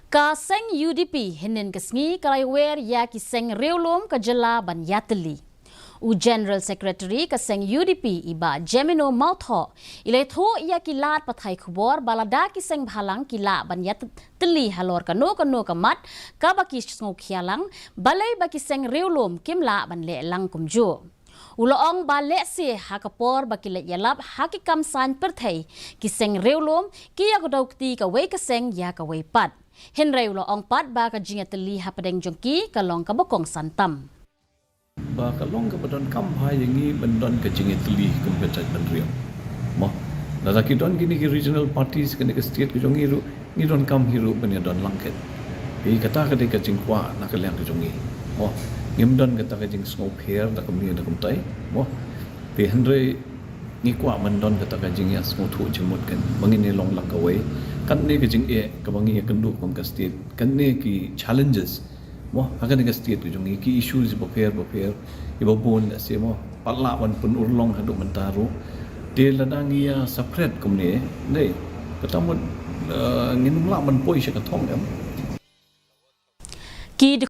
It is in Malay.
Ka seng UDP hinin kesngi kalai wer ya ki seng reulum ka jela ban yateli. U General Secretary ka seng UDP iba Gemino Mautho ilai tho ya ki lat pathai khubor balada ki seng bhalang ki la ban yateli halor kano kamat ka baki ngok khialang balai baki seng reulum kimla ban le lang kumju. Uloong balik si hakapor bakilek yalap hakikam san perthai kiseng reulom kia kodokti ka wei keseng ya ka wei pat. Henry uloong pat ba ka jinga teli hapadeng jongki kalong ka bokong santam. Ba kalong ka badon kam ha yangi bandon ka jinga teli kum ka chat bandriam. Mo nada ki don gini ki regional parties ka ka state ka jongi ru ni don kam hiru banya don langket. Ei kata ka de ka jingkwa na ka leng ka jongi. Mo ngimdon kata ka jing snow pair da kami da kumtai mo te Henry ni kwa mandon kata ka jing ya snow thu jemut kan mangini long lang kawai kan ne ka jing e ka bangi ya kandu kom ka state kan ne ki challenges mo akan ka state ka jing ki issues bo pair ibo bon se mo palla wan pun urlong hadu mentaru te ladang ya separate kom ne nei kata mo nginum la man poi se ka thong em Ki